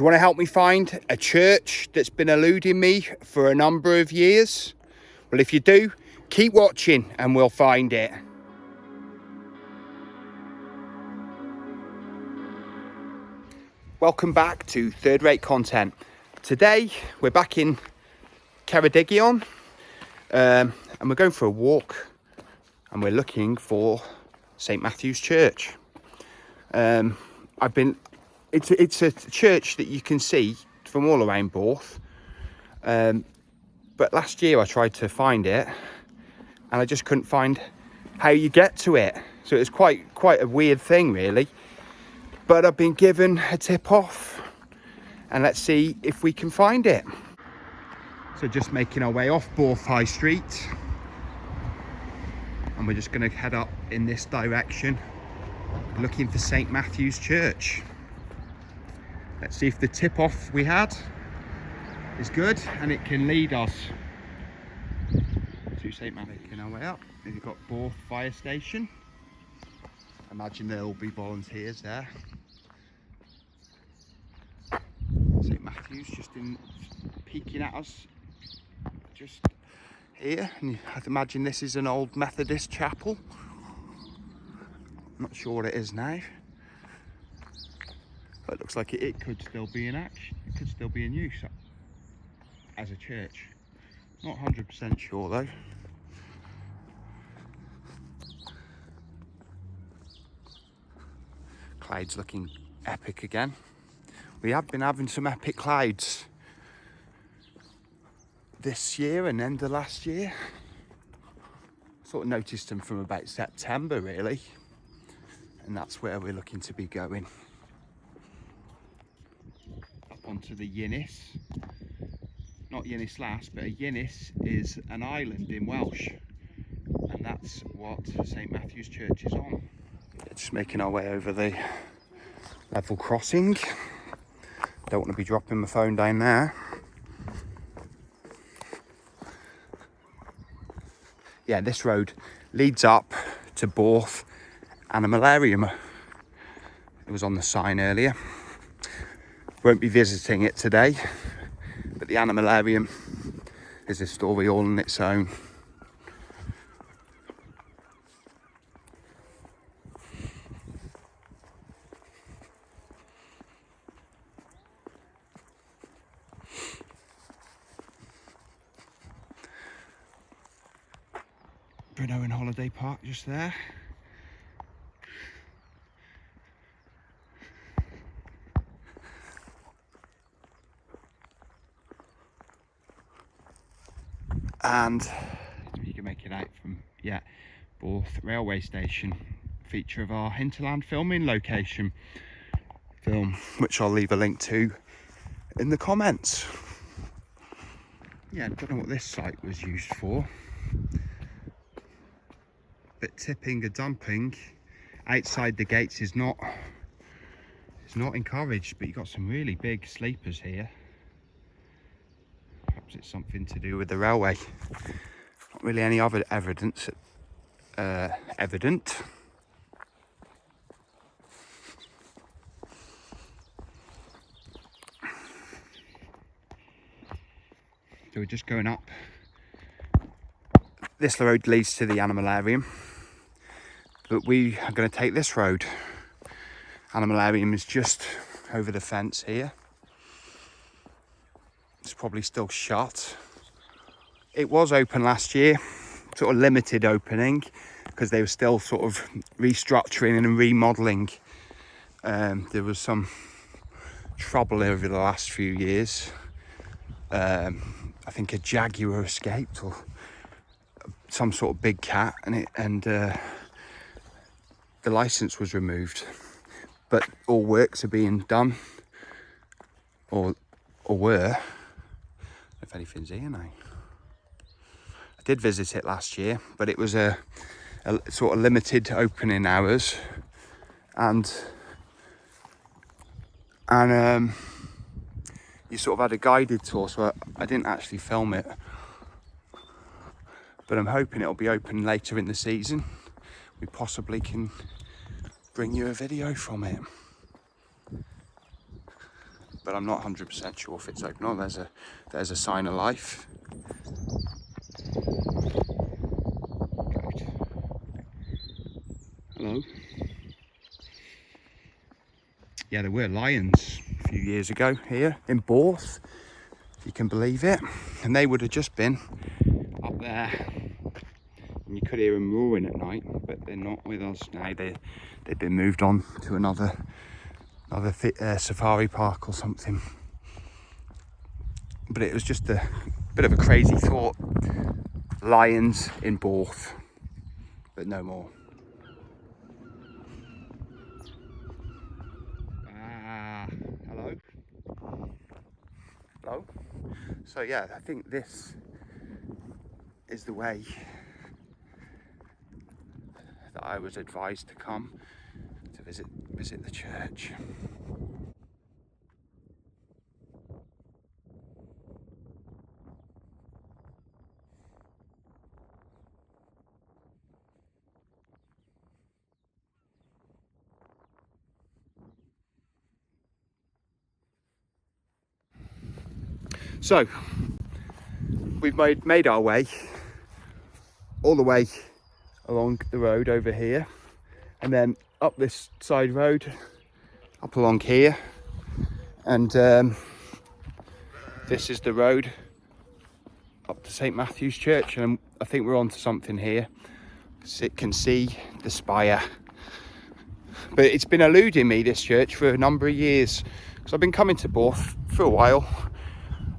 you want to help me find a church that's been eluding me for a number of years? Well, if you do, keep watching and we'll find it. Welcome back to Third Rate Content. Today we're back in Ceredigion and we're going for a walk and we're looking for St Matthew's Church. It's a church that you can see from all around Borth, but last year I tried to find it and I just couldn't find how you get to it, so it's quite a weird thing really. But I've been given a tip off and let's see if we can find it. So just making our way off Borth High Street and we're just going to head up in this direction looking for St Matthew's Church. Let's see if the tip off we had is good and it can lead us to St Matthew's. Making our way up, we've got Borth Fire Station. Imagine there'll be volunteers there. St Matthew's just peeking at us just here, and I'd imagine this is an old Methodist chapel. I'm not sure what it is now, but it looks like it could still be in action. It could still be in use as a church. Not 100% sure though. Clouds looking epic again. We have been having some epic clouds this year and end of last year. Sort of noticed them from about September really, and that's where we're looking to be going. Up onto the Yinnis. Not Yinnis Last, but a Yinnis is an island in Welsh, and that's what St Matthew's Church is on. Just making our way over the level crossing. Don't want to be dropping my phone down there. Yeah, this road leads up to Borth Animalarium. It was on the sign earlier. Won't be visiting it today, but the Animalarium is a story all on its own. Brno and Holiday Park just there. And you can make it out from, Borth railway station. Feature of our hinterland filming location film, which I'll leave a link to in the comments. Yeah, I don't know what this site was used for, but tipping or dumping outside the gates is not encouraged. But you've got some really big sleepers here. Perhaps it's something to do with the railway. Not really any other evidence evident. So we're just going up. This road leads to the Animalarium, but we are going to take this road. Animalarium is just over the fence here. It's probably still shut. It was open last year, sort of limited opening, because they were still sort of restructuring and remodelling. There was some trouble over the last few years. I think a jaguar escaped, or some sort of big cat, and the license was removed. But all works are being done, or were. If anything's here now. I did visit it last year, but it was a sort of limited opening hours, and you sort of had a guided tour, so I didn't actually film it, but I'm hoping it'll be open later in the season. We possibly can bring you a video from it. but I'm not 100% sure if it's open. Oh, there's a sign of life. Goat. Hello. Yeah, there were lions a few years ago here in Borth, if you can believe it, and they would have just been up there, and you could hear them roaring at night, but they're not with us now. They've been moved on to another safari park or something. But it was just a bit of a crazy thought. Lions in Borth, but no more. Hello. Hello. So yeah, I think this is the way that I was advised to come to visit the church. So we've made our way all the way along the road over here, and then up this side road, up along here, and this is the road up to St Matthew's Church, and I think we're on to something here. So it can see the spire, but it's been eluding me, this church, for a number of years, because I've been coming to Borth for a while,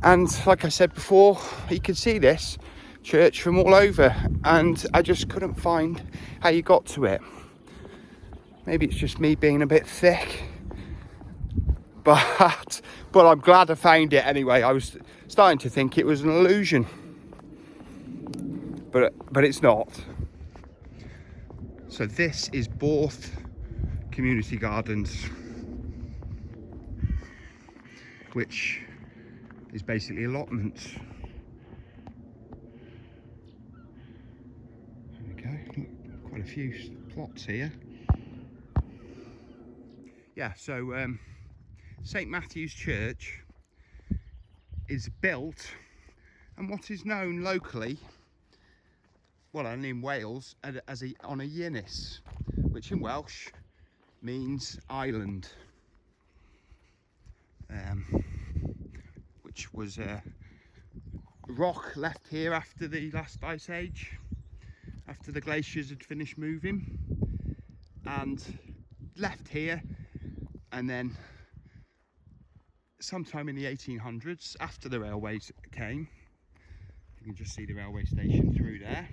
and like I said before, you can see this church from all over, and I just couldn't find how you got to it. Maybe it's just me being a bit thick, but I'm glad I found it anyway. I was starting to think it was an illusion, but it's not. So this is Borth Community Gardens, which is basically allotments. There we go, quite a few plots here. Yeah, so St Matthew's Church is built on what is known locally, well, and in Wales, as on a Ynis, which in Welsh means island, which was a rock left here after the last ice age, after the glaciers had finished moving, and left here, and then sometime in the 1800s, after the railways came, you can just see the railway station through there,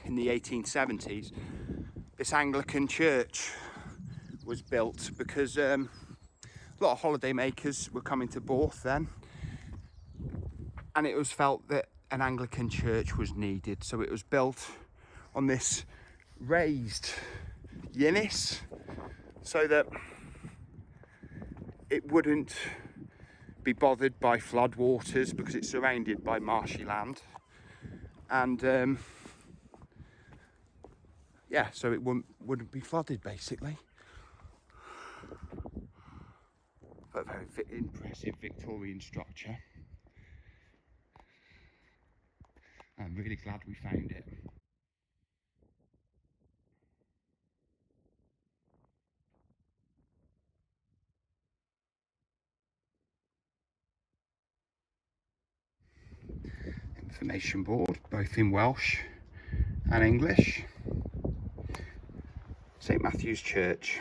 in the 1870s, this Anglican church was built because a lot of holiday makers were coming to Borth then, and it was felt that an Anglican church was needed, so it was built on this raised Ynis so that it wouldn't be bothered by flood waters, because it's surrounded by marshy land, and yeah, so it wouldn't be flooded basically. But very impressive Victorian structure. I'm really glad we found it. Information board, both in Welsh and English. St Matthew's Church.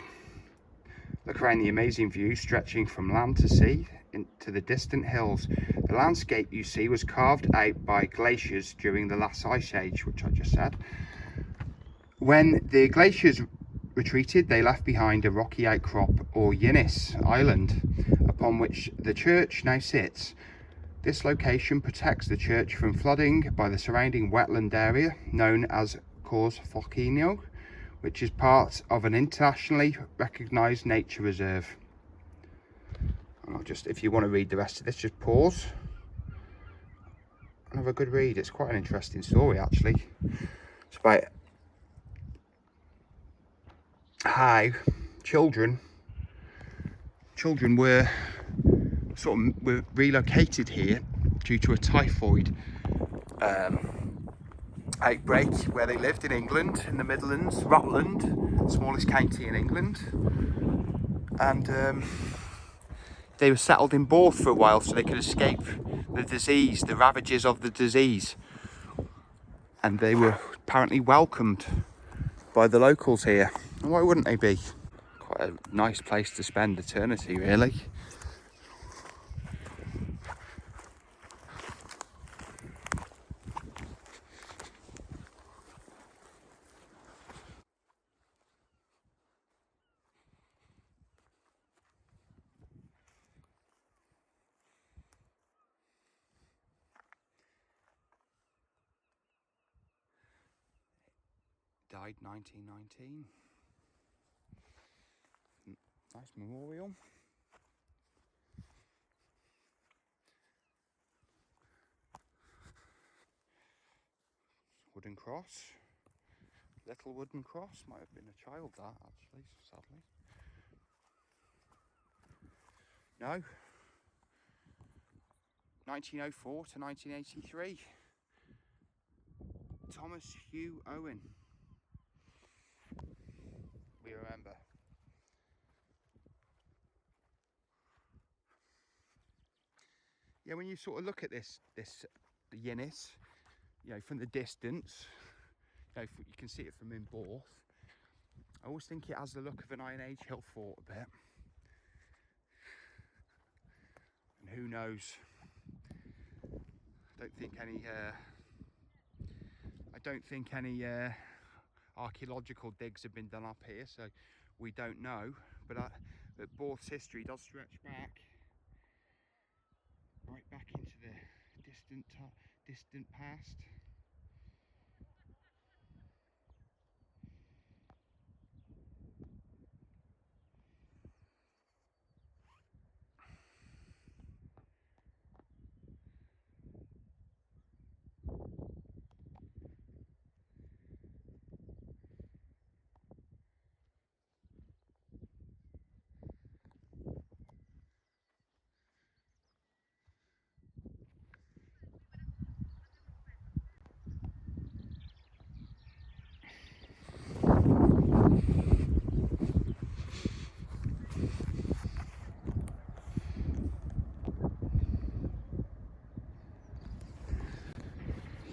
Look around the amazing view stretching from land to sea into the distant hills. The landscape you see was carved out by glaciers during the last ice age, which I just said. When the glaciers retreated, they left behind a rocky outcrop, or Ynis Island, upon which the church now sits. This location protects the church from flooding by the surrounding wetland area known as Cors Fochinio, which is part of an internationally recognised nature reserve. And I'll just, if you want to read the rest of this, just pause and have a good read. It's quite an interesting story actually. It's about how children children were were relocated here due to a typhoid outbreak where they lived in England, in the Midlands, Rutland, smallest county in England, and they were settled in Borth for a while so they could escape the disease, the ravages of the disease, and they were apparently welcomed by the locals here. And why wouldn't they be? Quite a nice place to spend eternity, really. Died 1919. Nice memorial. Wooden cross. Little wooden cross. Might have been a child, that, actually, sadly. No. 1904 to 1983. Thomas Hugh Owen. We remember. Yeah, when you sort of look at this unit, you know, from the distance, you know, you can see it from in Borth. I always think it has the look of an Iron Age hill fort a bit. And who knows? I don't think any archaeological digs have been done up here, so we don't know. But Borth's history does stretch back, right back into the distant past.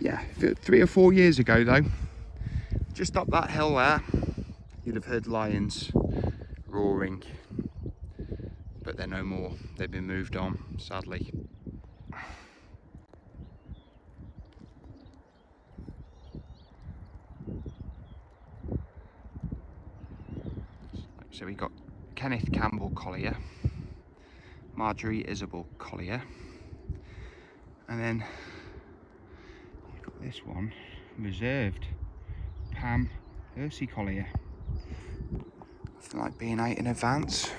Yeah, 3 or 4 years ago though, just up that hill there, you'd have heard lions roaring, but they're no more. They've been moved on, sadly. So we got Kenneth Campbell Collier, Marjorie Isabel Collier, and then this one reserved, Pam Percy Collier. Nothing like being out in advance.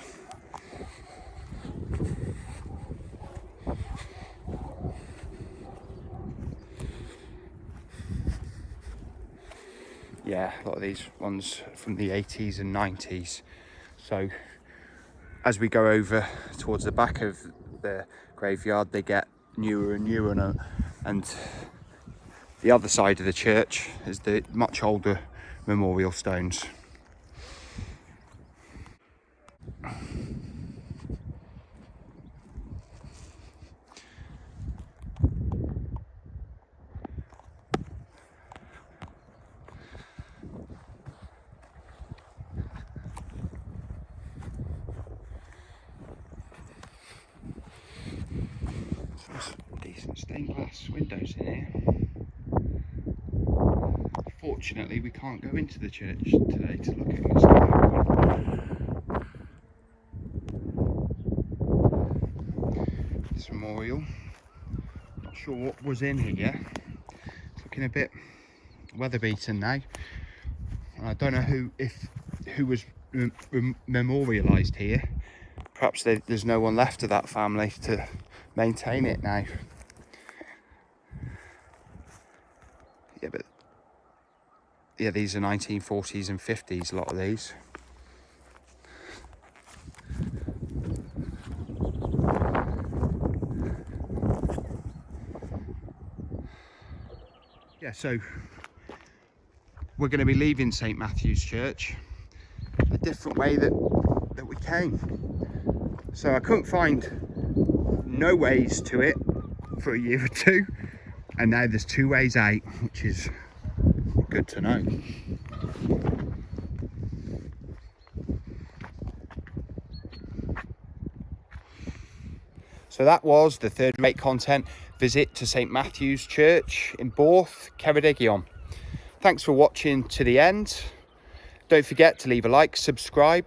Yeah, a lot of these ones from the 80s and 90s. So as we go over towards the back of the graveyard, they get newer and newer, and the other side of the church is the much older memorial stones. Decent stained glass windows in here. Fortunately, we can't go into the church today to look at it. This memorial, not sure what was in here. It's looking a bit weather beaten now. And I don't know who was memorialised here. Perhaps there's no one left of that family to maintain it now. Yeah, but yeah, these are 1940s and 50s, a lot of these. Yeah, so we're going to be leaving St Matthew's Church a different way that we came. So I couldn't find no ways to it for a year or two, and now there's 2 ways out, which is good to know. So that was the third rate content visit to St Matthew's Church in Borth Ceredigion. Thanks for watching to the end. Don't forget to leave a like, subscribe,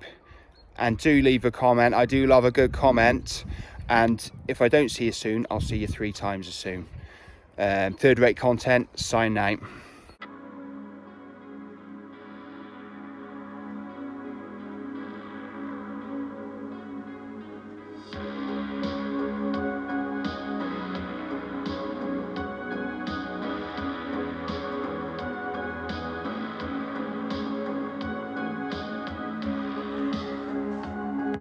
and do leave a comment. I do love a good comment, and if I don't see you soon, I'll see you 3 times as soon. Third rate content, sign out.